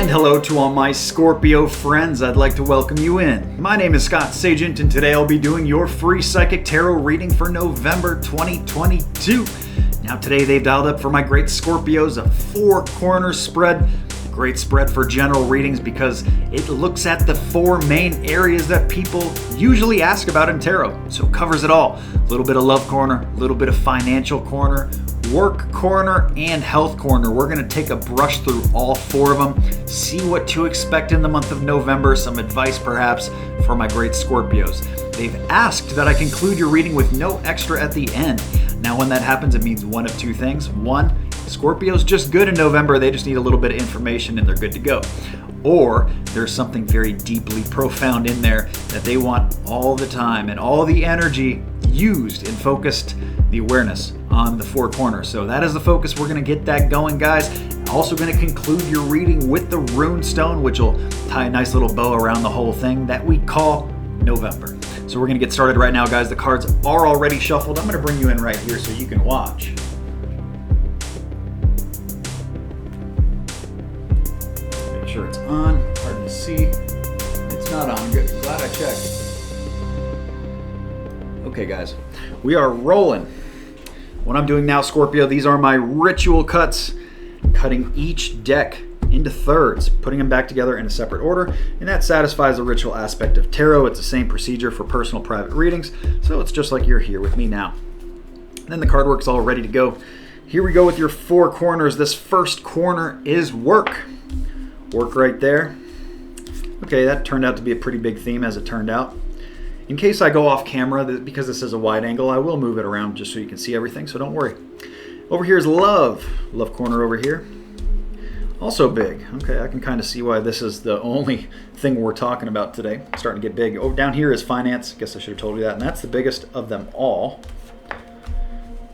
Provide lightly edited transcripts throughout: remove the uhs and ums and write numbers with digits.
And hello to all my Scorpio friends. I'd like to welcome you in. My name is Scott Sagent, and today I'll be doing your free psychic tarot reading for November 2022. Now today they've dialed up for my great Scorpios a 4-corner spread. A great spread for general readings because it looks at the 4 main areas that people usually ask about in tarot. So it covers it all. A little bit of love corner, a little bit of financial corner, work corner, and health corner. We're going to take a brush through all 4 of them, see what to expect in the month of November, some advice perhaps for my great Scorpios. They've asked that I conclude your reading with no extra at the end. Now when that happens, it means one of 2 things. 1, Scorpio's just good in November, they just need a little bit of information and they're good to go. Or there's something very deeply profound in there that they want all the time and all the energy used and focused the awareness on the 4 corners. So that is the focus. We're going to get that going, guys. Also going to conclude your reading with the rune stone, which will tie a nice little bow around the whole thing that we call November. So we're going to get started right now, guys. The cards are already shuffled. I'm going to bring you in right here so you can watch. Make sure it's on. Hard to see. It's not on. Good. Glad I checked. Okay, guys. We are rolling. What I'm doing now, Scorpio, these are my ritual cuts, cutting each deck into thirds, putting them back together in a separate order, and that satisfies the ritual aspect of tarot. It's the same procedure for personal private readings, so it's just like you're here with me now. And then the card work's all ready to go. Here we go with your 4 corners. This first corner is work. Work right there. Okay, that turned out to be a pretty big theme as it turned out. In case I go off camera, because this is a wide angle, I will move it around just so you can see everything, so don't worry. Over here is love. Love corner over here. Also big. Okay, I can kind of see why this is the only thing we're talking about today. It's starting to get big. Oh, down here is finance. Guess I should have told you that. And that's the biggest of them all.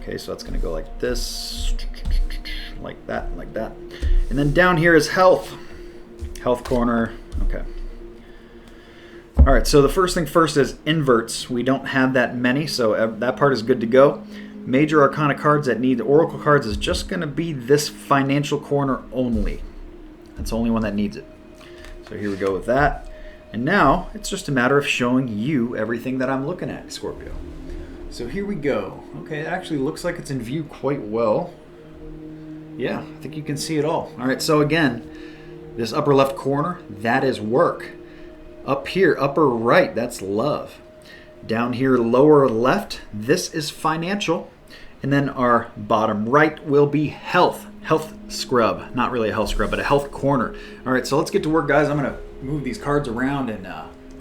Okay, so that's going to go like this. Like that, like that. And then down here is health. Health corner. Okay. All right, so the first thing first is inverts. We don't have that many, so that part is good to go. Major Arcana cards that need Oracle cards is just going to be this financial corner only. That's the only one that needs it. So here we go with that. And now it's just a matter of showing you everything that I'm looking at, Scorpio. So here we go. Okay, it actually looks like it's in view quite well. Yeah, I think you can see it all. All right, so again, this upper left corner, that is work. Up here, upper right, that's love. Down here, lower left, this is financial. And then our bottom right will be health. Health scrub. Not really a health scrub, but a health corner. All right, so let's get to work, guys. I'm going to move these cards around and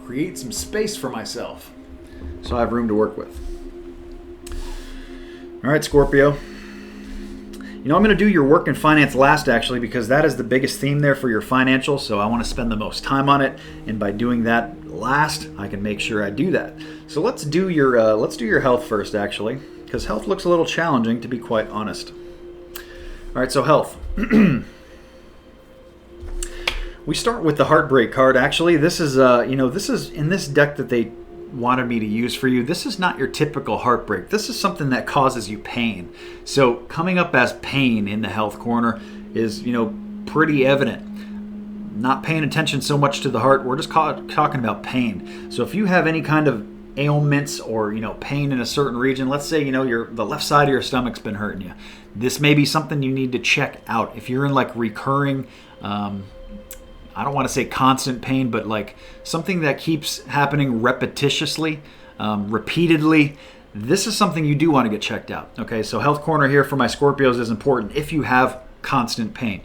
create some space for myself so I have room to work with. All right, Scorpio. You know, I'm going to do your work and finance last, actually, because that is the biggest theme there for your financial, so I want to spend the most time on it, and by doing that last, I can make sure I do that. So let's do your health first, actually, because health looks a little challenging, to be quite honest. All right, so health. We start with the heartbreak card, actually. This is, this is in this deck that they wanted me to use for you. This is not your typical heartbreak. This is something that causes you pain. So coming up as pain in the health corner is, pretty evident. Not paying attention so much to the heart. We're just talking about pain. So if you have any kind of ailments or, pain in a certain region, let's say, the left side of your stomach's been hurting you. This may be something you need to check out. If you're in like recurring, I don't want to say constant pain, but like something that keeps happening repetitiously, repeatedly, this is something you do want to get checked out. Okay, so health corner here for my Scorpios is important if you have constant pain.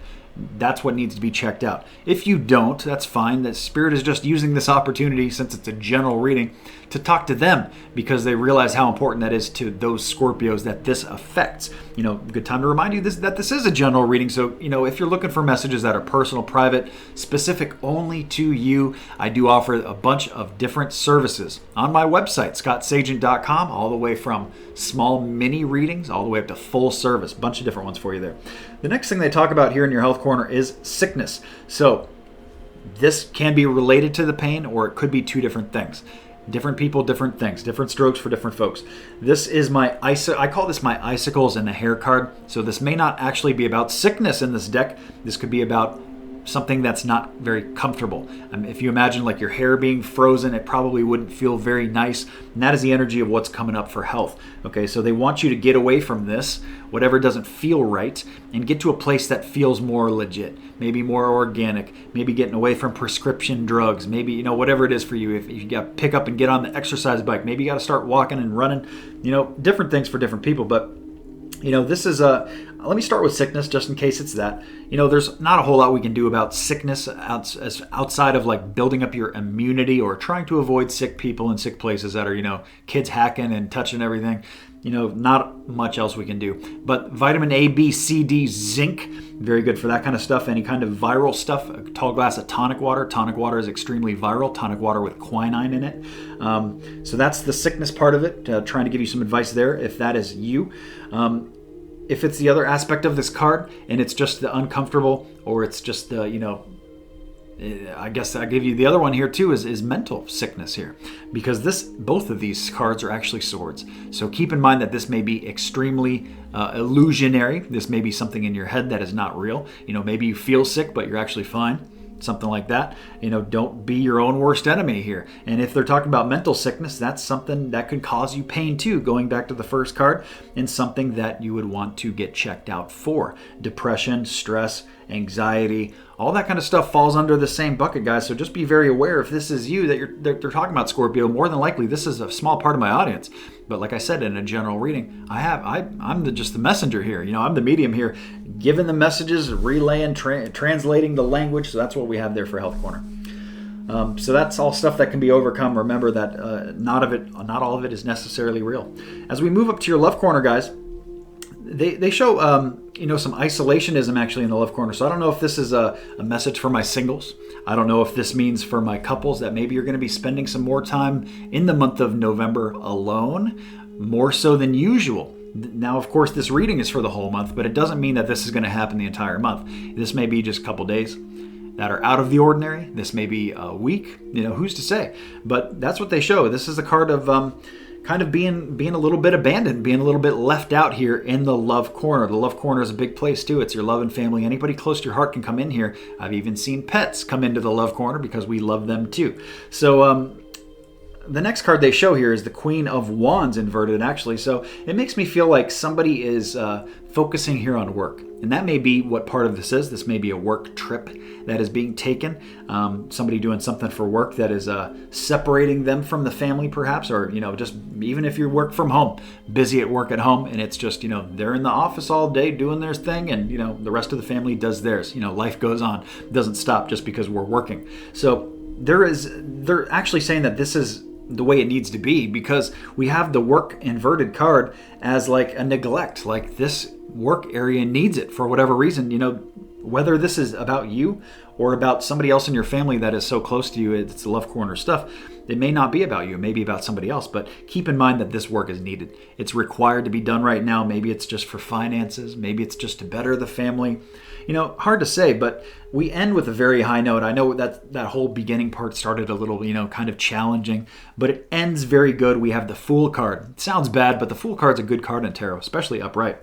That's what needs to be checked out. If you don't, that's fine. The Spirit is just using this opportunity, since it's a general reading, to talk to them because they realize how important that is to those Scorpios that this affects. Good time to remind you that this is a general reading. So, if you're looking for messages that are personal, private, specific only to you, I do offer a bunch of different services on my website, scottsagent.com, all the way from small mini readings all the way up to full service. Bunch of different ones for you there. The next thing they talk about here in your health corner is sickness. So this can be related to the pain, or it could be 2 different things. Different people, different things, different strokes for different folks. This is I call this my icicles in the hair card. So this may not actually be about sickness in this deck. This could be about something that's not very comfortable. If you imagine like your hair being frozen, it probably wouldn't feel very nice. And that is the energy of what's coming up for health. Okay, so they want you to get away from this, whatever doesn't feel right, and get to a place that feels more legit, maybe more organic, maybe getting away from prescription drugs, maybe, whatever it is for you. If you got to pick up and get on the exercise bike, maybe you got to start walking and running, different things for different people. But this is let me start with sickness just in case it's that. There's not a whole lot we can do about sickness outside of like building up your immunity or trying to avoid sick people and sick places that are, kids hacking and touching everything. Not much else we can do. But vitamin A, B, C, D, zinc, very good for that kind of stuff. Any kind of viral stuff, a tall glass of tonic water. Tonic water is extremely viral. Tonic water with quinine in it. So that's the sickness part of it. Trying to give you some advice there if that is you. If it's the other aspect of this card and it's just the uncomfortable, or it's just the, I guess I give you the other one here too is mental sickness here, because both of these cards are actually swords. So keep in mind that this may be extremely illusionary. This may be something in your head that is not real. Maybe you feel sick, but you're actually fine. Something like that. Don't be your own worst enemy here. And if they're talking about mental sickness, that's something that could cause you pain too, going back to the first card, and something that you would want to get checked out for. Depression, stress, anxiety, all that kind of stuff falls under the same bucket, guys. So just be very aware if this is you that they're talking about, Scorpio. More than likely, this is a small part of my audience. But like I said, in a general reading, I'm just the messenger here. I'm the medium here, giving the messages, relaying, translating the language. So that's what we have there for Health Corner. So that's all stuff that can be overcome. Remember that not all of it is necessarily real. As we move up to your Love Corner, guys, they show some isolationism actually in the Love Corner. So I don't know if this is a message for my singles. I don't know if this means for my couples that maybe you're going to be spending some more time in the month of November alone, more so than usual. Now, of course, this reading is for the whole month, but it doesn't mean that this is going to happen the entire month. This may be just a couple days that are out of the ordinary. This may be a week, who's to say? But that's what they show. This is a card of kind of being a little bit abandoned, being a little bit left out here in the Love Corner. The Love Corner is a big place too. It's your love and family. Anybody close to your heart can come in here. I've even seen pets come into the Love Corner because we love them too. So the next card they show here is the Queen of Wands inverted, actually. So it makes me feel like somebody is focusing here on work. And that may be what part of this is. This may be a work trip that is being taken. Somebody doing something for work that is separating them from the family, perhaps, or just even if you work from home, busy at work at home, and it's just they're in the office all day doing their thing, and the rest of the family does theirs. Life goes on, it doesn't stop just because we're working. So they're actually saying that this is the way it needs to be, because we have the work inverted card as like a neglect, like this work area needs it for whatever reason. Whether this is about you or about somebody else in your family that is so close to you, it's the Love Corner stuff. It may not be about you, it may be about somebody else, but keep in mind that this work is needed. It's required to be done right now. Maybe it's just for finances, maybe it's just to better the family. Hard to say, but we end with a very high note. I know that whole beginning part started a little, kind of challenging, but it ends very good. We have the Fool card. It sounds bad, but the Fool card's a good card in tarot, especially upright.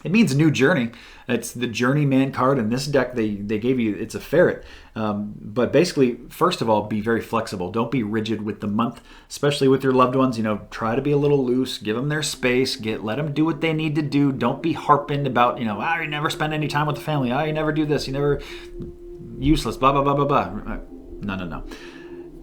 It means a new journey. It's the Journeyman card. In this deck, they gave you, it's a ferret. But basically, first of all, be very flexible. Don't be rigid with the month, especially with your loved ones. Try to be a little loose. Give them their space. Let them do what they need to do. Don't be harping about, you never spend any time with the family. You never do this. You never, useless, blah, blah, blah, blah, blah. No.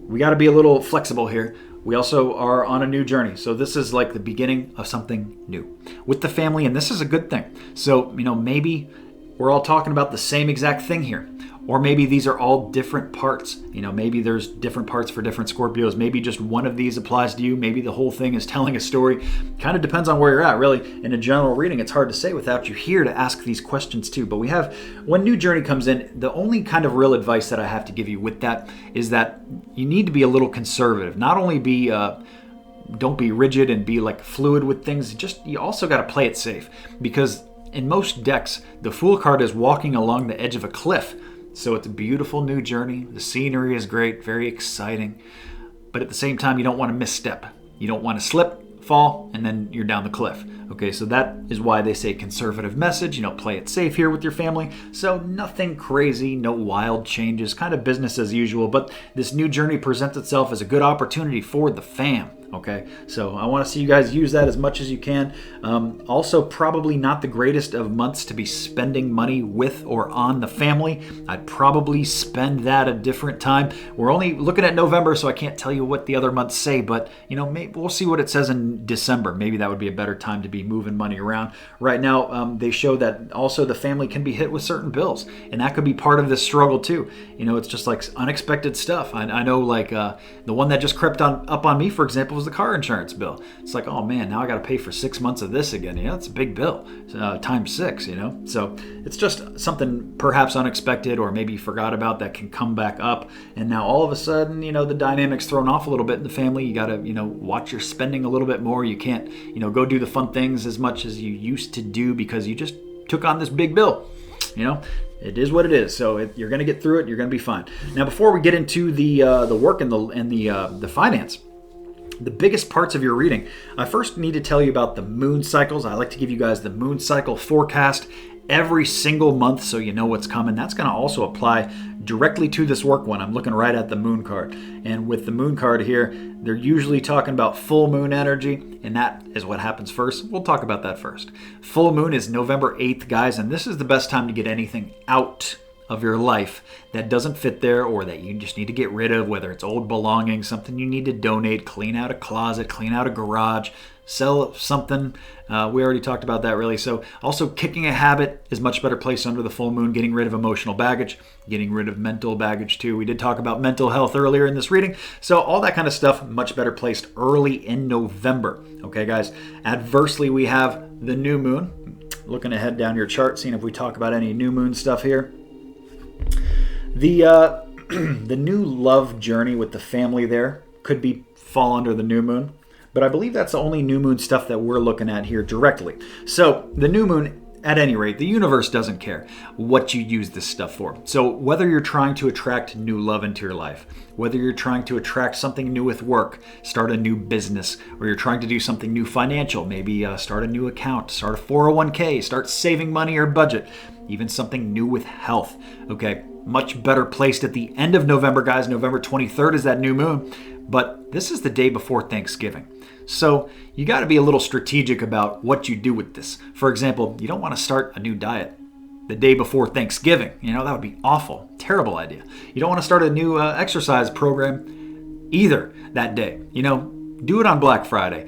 We got to be a little flexible here. We also are on a new journey. So this is like the beginning of something new with the family, and this is a good thing. So, maybe we're all talking about the same exact thing here. Or maybe these are all different parts. Maybe there's different parts for different Scorpios. Maybe just one of these applies to you. Maybe the whole thing is telling a story. Kind of depends on where you're at, really. In a general reading, it's hard to say without you here to ask these questions too. But we have, when new journey comes in, the only kind of real advice that I have to give you with that is that you need to be a little conservative. Not only don't be rigid and be like fluid with things, you also got to play it safe. Because in most decks, the Fool card is walking along the edge of a cliff. So it's a beautiful new journey. The scenery is great, very exciting. But at the same time, you don't want to misstep. You don't want to slip, fall, and then you're down the cliff. Okay, so that is why they say conservative message, play it safe here with your family. So nothing crazy, no wild changes, kind of business as usual, but this new journey presents itself as a good opportunity for the fam. Okay, so I want to see you guys use that as much as you can. Also, probably not the greatest of months to be spending money with or on the family. I'd probably spend that a different time. We're only looking at November, so I can't tell you what the other months say, but maybe we'll see what it says in December. Maybe that would be a better time to be moving money around. Right now, they show that also the family can be hit with certain bills, and that could be part of this struggle too. It's just like unexpected stuff. I know, like the one that just crept up on me, for example, was the car insurance bill. It's like, oh man, now I got to pay for 6 months of this again. It's a big bill, times 6. So it's just something perhaps unexpected, or maybe you forgot about, that can come back up. And now all of a sudden, the dynamic's thrown off a little bit in the family. You got to, watch your spending a little bit more. You can't, go do the fun things as much as you used to do because you just took on this big bill. It is what it is. So you're going to get through it. You're going to be fine. Now, before we get into the work and the finance, the biggest parts of your reading, I first need to tell you about the moon cycles. I like to give you guys the moon cycle forecast every single month so you know what's coming. That's going to also apply directly to this work one. I'm looking right at the moon card. And with the moon card here, they're usually talking about full moon energy, and that is what happens first. We'll talk about that first. Full moon is November 8th, guys, and this is the best time to get anything out of your life that doesn't fit there, or that you just need to get rid of, whether it's old belongings, something you need to donate, clean out a closet, clean out a garage, sell something. We already talked about that, really. So also, kicking a habit is much better placed under the full moon, getting rid of emotional baggage, getting rid of mental baggage too. We did talk about mental health earlier in this reading. So all that kind of stuff, much better placed early in November. Okay, guys. Adversely, we have the new moon. Looking ahead down your chart, seeing if we talk about any new moon stuff here. The new love journey with the family there could fall under the new moon, but I believe that's the only new moon stuff that we're looking at here directly. So the new moon, at any rate, the universe doesn't care what you use this stuff for. So whether you're trying to attract new love into your life, whether you're trying to attract something new with work, start a new business, or you're trying to do something new financial, maybe start a new account, start a 401k, start saving money or budget, even something new with health. Okay, much better placed at the end of November, guys. November 23rd is that new moon, but this is the day before Thanksgiving. So you got to be a little strategic about what you do with this. For example, you don't want to start a new diet the day before Thanksgiving. That would be awful. Terrible idea. You don't want to start a new exercise program either that day. Do it on Black Friday.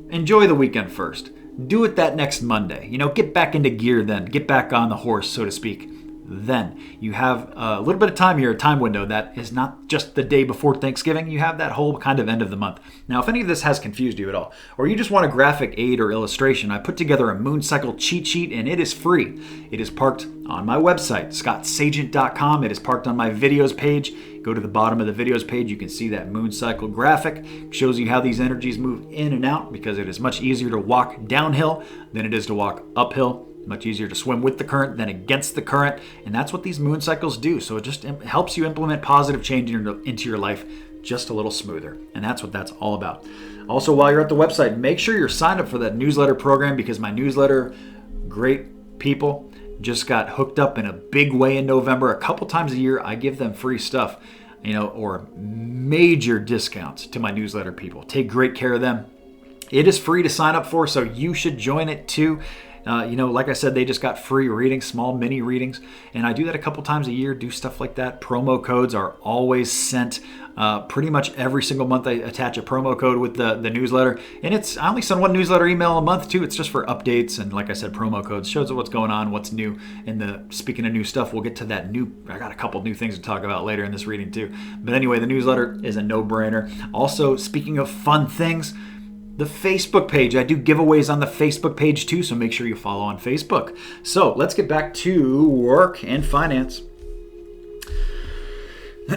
Enjoy the weekend first. Do it that next Monday. Get back into gear then. Get back on the horse, so to speak. Then you have a little bit of time here, a time window that is not just the day before Thanksgiving. You have that whole kind of end of the month. Now, if any of this has confused you at all, or you just want a graphic aid or illustration, I put together a moon cycle cheat sheet, and it is free. It is parked on my website, scottsagent.com. It is parked on my videos page. Go to the bottom of the videos page. You can see that moon cycle graphic. It shows you how these energies move in and out, because it is much easier to walk downhill than it is to walk uphill. Much easier to swim with the current than against the current. And that's what these moon cycles do. So it just helps you implement positive change into your life just a little smoother. And that's what that's all about. Also, while you're at the website, make sure you're signed up for that newsletter program, because my newsletter, great people, just got hooked up in a big way in November. A couple times a year, I give them free stuff, or major discounts to my newsletter people. Take great care of them. It is free to sign up for, so you should join it too. Like I said, they just got free readings, small mini readings, and I do that a couple times a year, do stuff like that. Promo codes are always sent. Pretty much every single month I attach a promo code with the newsletter, and I only send one newsletter email a month too. It's just for updates, and like I said, promo codes shows what's going on, what's new. And speaking of new stuff, we'll get to that I got a couple new things to talk about later in this reading too. But anyway, the newsletter is a no-brainer. Also, speaking of fun things, the Facebook page. I do giveaways on the Facebook page too, so make sure you follow on Facebook. So let's get back to work and finance.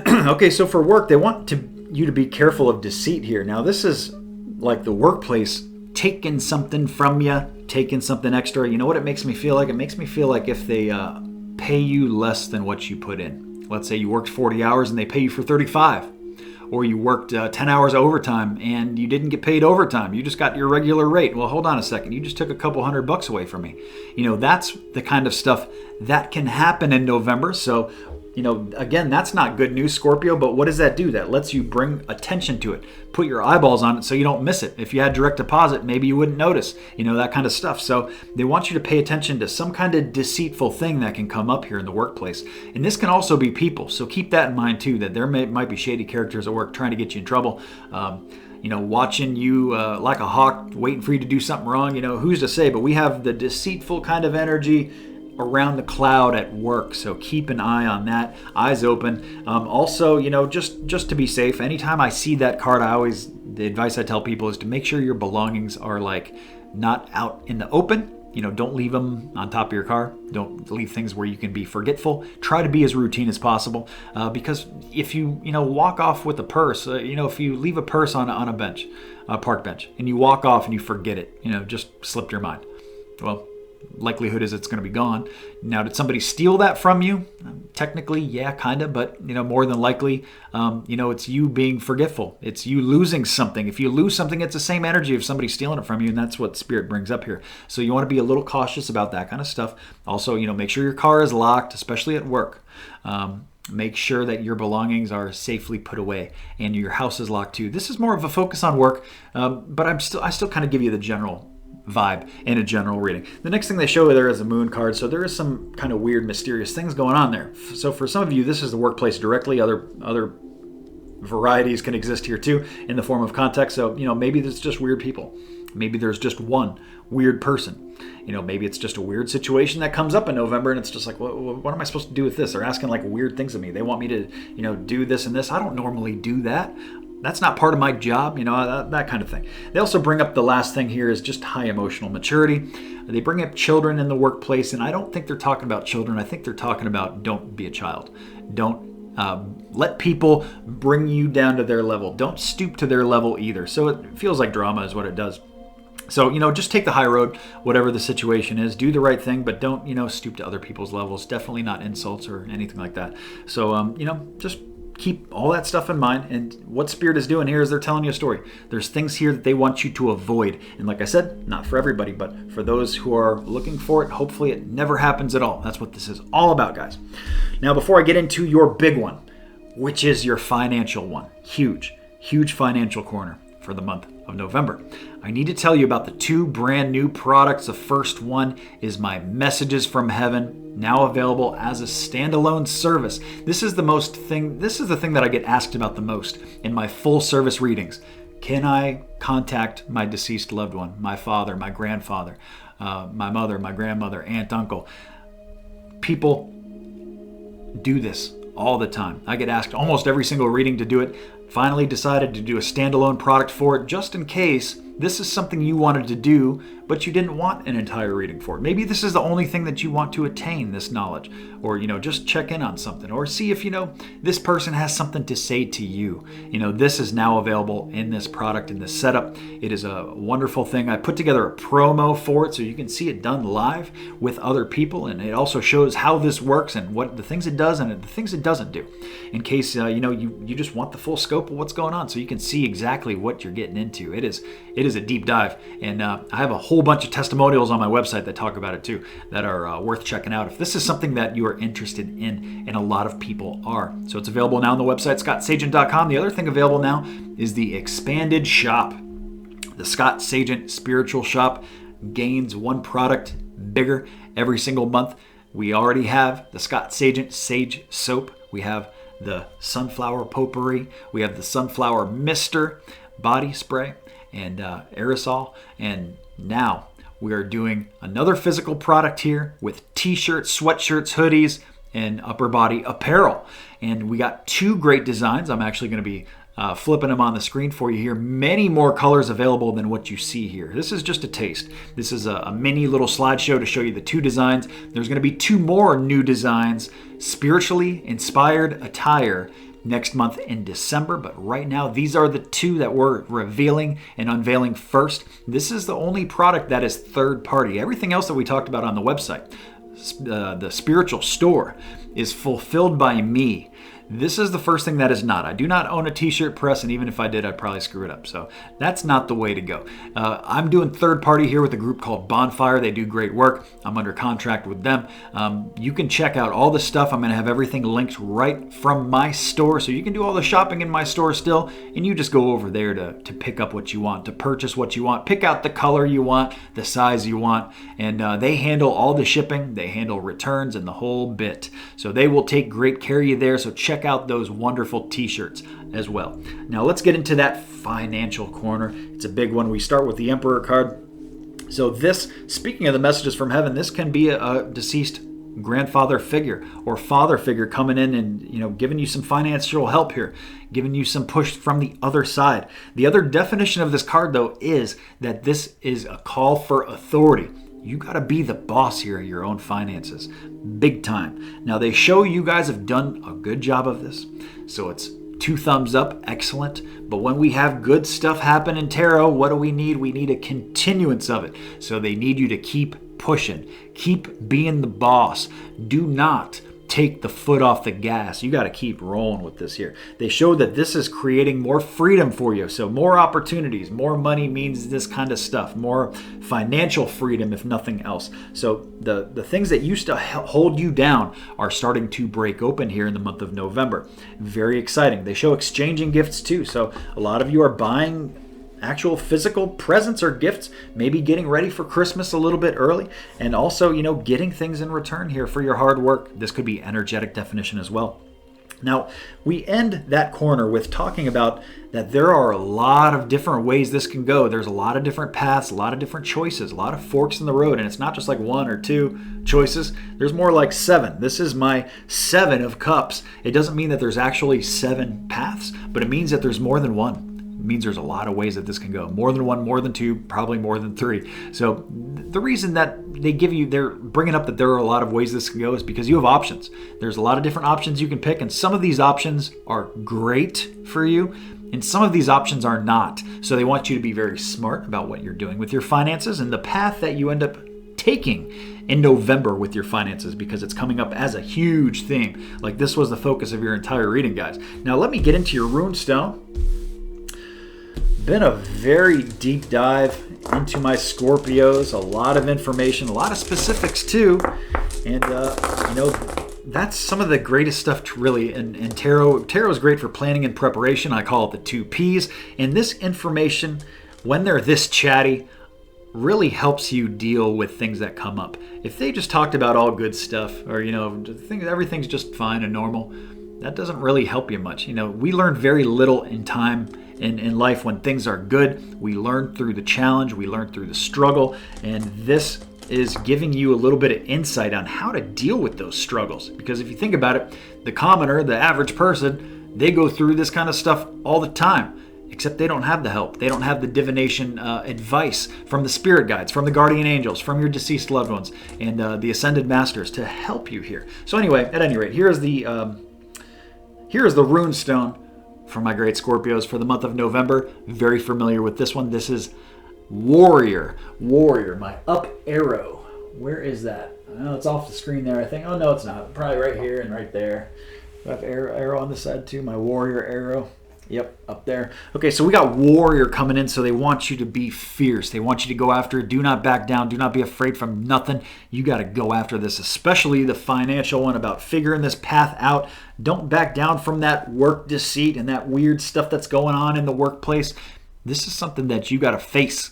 Okay, so for work, they want you to be careful of deceit here. Now, this is like the workplace taking something from you, taking something extra. You know what it makes me feel like? It makes me feel like if they pay you less than what you put in. Let's say you worked 40 hours and they pay you for 35. or you worked 10 hours overtime and you didn't get paid overtime. You just got your regular rate. Well, hold on a second. You just took a couple $100 away from me. That's the kind of stuff that can happen in November. So, again, that's not good news, Scorpio, but what does that do? That lets you bring attention to it, put your eyeballs on it so you don't miss it. If you had direct deposit, maybe you wouldn't notice, that kind of stuff. So they want you to pay attention to some kind of deceitful thing that can come up here in the workplace. And this can also be people. So keep that in mind too, that there might be shady characters at work trying to get you in trouble. Watching you like a hawk, waiting for you to do something wrong. Who's to say? But we have the deceitful kind of energy around the cloud at work, so keep an eye on that. Eyes open. Also, just to be safe, anytime I see that card, the advice I tell people is to make sure your belongings are not out in the open. Don't leave them on top of your car. Don't leave things where you can be forgetful. Try to be as routine as possible, because if you walk off with a purse, if you leave a purse on a bench, a park bench, and you walk off and you forget it, just slipped your mind. Well, likelihood is it's going to be gone. Now, did somebody steal that from you? Technically, yeah, kind of, but more than likely, it's you being forgetful. It's you losing something. If you lose something, it's the same energy of somebody stealing it from you, and that's what Spirit brings up here. So you want to be a little cautious about that kind of stuff. Also, make sure your car is locked, especially at work. Make sure that your belongings are safely put away and your house is locked too. This is more of a focus on work, but I still kind of give you the general vibe in a general reading. The next thing they show there is a moon card, so there is some kind of weird, mysterious things going on there. So for some of you, this is the workplace directly. Other varieties can exist here too in the form of context. So maybe there's just weird people. Maybe there's just one weird person. Maybe it's just a weird situation that comes up in November, and it's just like, what am I supposed to do with this? They're asking weird things of me. They want me to do this and this. I don't normally do that. That's not part of my job, that kind of thing. They also bring up the last thing here is just high emotional maturity. They bring up children in the workplace, and I don't think they're talking about children. I think they're talking about don't be a child. Don't let people bring you down to their level. Don't stoop to their level either. So it feels like drama is what it does. So, just take the high road, whatever the situation is. Do the right thing, but don't, stoop to other people's levels. Definitely not insults or anything like that. So, just keep all that stuff in mind. And what Spirit is doing here is they're telling you a story. There's things here that they want you to avoid. And like I said, not for everybody, but for those who are looking for it, hopefully it never happens at all. That's what this is all about, guys. Now, before I get into your big one, which is your financial one, huge financial corner for the month of November, I need to tell you about the two brand new products. The first one is my Messages from Heaven, now available as a standalone service. This is the thing that I get asked about the most in my full service readings. Can I contact my deceased loved one, my father, my grandfather, my mother, my grandmother, aunt, uncle? People do this all the time. I get asked almost every single reading to do it. Finally decided to do a standalone product for it, just in case this is something you wanted to do, but you didn't want an entire reading for it. Maybe this is the only thing that you want to attain, this knowledge, or just check in on something, or see if this person has something to say to you. This is now available in this product, in this setup. It is a wonderful thing. I put together a promo for it so you can see it done live with other people, and it also shows how this works and what the things it does and the things it doesn't do, in case you just want the full scope of what's going on, so you can see exactly what you're getting into. It is a deep dive, and I have a whole bunch of testimonials on my website that talk about it too, that are worth checking out if this is something that you are interested in, and a lot of people are. So it's available now on the website, scottsagent.com. The other thing available now is the expanded shop. The Scott Sagent Spiritual Shop gains one product bigger every single month. We already have the Scott Sagent Sage Soap. We have the Sunflower Potpourri. We have the Sunflower Mister Body Spray and aerosol. And now we are doing another physical product here with t-shirts, sweatshirts, hoodies, and upper body apparel. And we got two great designs. I'm actually going to be flipping them on the screen for you here. Many more colors available than what you see here. This is just a taste. This is a mini little slideshow to show you the two designs. There's going to be two more new designs, spiritually inspired attire, next month in December. But right now, these are the two that we're revealing and unveiling first. This is the only product that is third party. Everything else that we talked about on the website, the spiritual store, is fulfilled by me. This is the first thing that is not. I do not own a t-shirt press, and even if I did, I'd probably screw it up. So that's not the way to go. I'm doing third party here with a group called Bonfire. They do great work. I'm under contract with them. You can check out all the stuff. I'm going to have everything linked right from my store, so you can do all the shopping in my store still, and you just go over there to pick up what you want, to purchase what you want, pick out the color you want, the size you want, and they handle all the shipping. They handle returns and the whole bit. So they will take great care of you there. So check out those wonderful t-shirts as well. Now let's get into that financial corner. It's a big one. We start with the Emperor card. So this, speaking of the messages from heaven, this can be a deceased grandfather figure or father figure coming in and giving you some financial help here, giving you some push from the other side. The other definition of this card, though, is that this is a call for authority. You got to be the boss here of your own finances, big time. Now, they show you guys have done a good job of this, so it's 2 thumbs up, excellent. But when we have good stuff happen in tarot, what do we need? We need a continuance of it. So they need you to keep pushing, keep being the boss. Do not take the foot off the gas. You got to keep rolling with this here. They show that this is creating more freedom for you. So more opportunities, more money means this kind of stuff, more financial freedom, if nothing else. So the things that used to hold you down are starting to break open here in the month of November. Very exciting. They show exchanging gifts too. So a lot of you are buying actual physical presents or gifts, maybe getting ready for Christmas a little bit early, and also, getting things in return here for your hard work. This could be energetic definition as well. Now, we end that corner with talking about that there are a lot of different ways this can go. There's a lot of different paths, a lot of different choices, a lot of forks in the road, and it's not just like 1 or 2 choices. There's more like 7. This is my 7 of cups. It doesn't mean that there's actually 7 paths, but it means that there's more than one. Means there's a lot of ways that this can go. More than 1, more than 2, probably more than 3. So the reason that they're bringing up that there are a lot of ways this can go is because you have options. There's a lot of different options you can pick, and some of these options are great for you, and some of these options are not. So they want you to be very smart about what you're doing with your finances and the path that you end up taking in November with your finances, because it's coming up as a huge theme. Like this was the focus of your entire reading, guys. Now let me get into your rune stone. Been a very deep dive into my Scorpios, a lot of information, a lot of specifics too, and that's some of the greatest stuff to really. And tarot is great for planning and preparation. I call it the 2 Ps, and this information, when they're this chatty, really helps you deal with things that come up. If they just talked about all good stuff, or everything's just fine and normal, that doesn't really help you much. We learn very little in time in life when things are good. We learn through the challenge, we learn through the struggle, and this is giving you a little bit of insight on how to deal with those struggles. Because if you think about it, the commoner, the average person, they go through this kind of stuff all the time, except they don't have the help. They don't have the divination advice from the spirit guides, from the guardian angels, from your deceased loved ones, and the ascended masters to help you here. So anyway, at any rate, here is the rune stone for my great Scorpios for the month of November. Very familiar with this one. This is Warrior, my up arrow. Where is that? Oh, it's off the screen there, I think. Oh, no, it's not. Probably right here and right there. I have arrow on the side too, my Warrior arrow. Yep, up there. Okay, so we got Warrior coming in, so they want you to be fierce. They want you to go after it. Do not back down. Do not be afraid from nothing. You got to go after this, especially the financial one about figuring this path out. Don't back down from that work deceit and that weird stuff that's going on in the workplace. This is something that you got to face,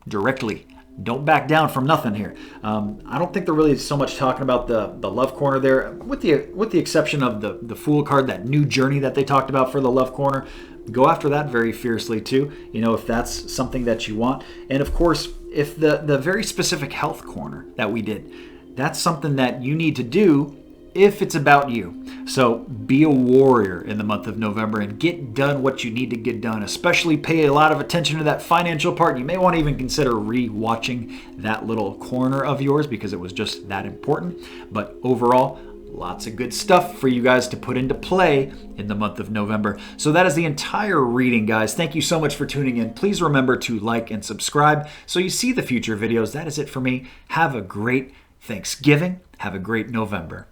directly. Don't back down from nothing here. I don't think they're really so much talking about the love corner there, with the exception of the Fool card, that new journey that they talked about for the love corner. Go after that very fiercely too, if that's something that you want. And of course, if the very specific health corner that we did, that's something that you need to do if it's about you. So be a warrior in the month of November and get done what you need to get done. Especially pay a lot of attention to that financial part. You may want to even consider re-watching that little corner of yours because it was just that important. But overall, lots of good stuff for you guys to put into play in the month of November. So that is the entire reading, guys. Thank you so much for tuning in. Please remember to like and subscribe so you see the future videos. That is it for me. Have a great Thanksgiving. Have a great November.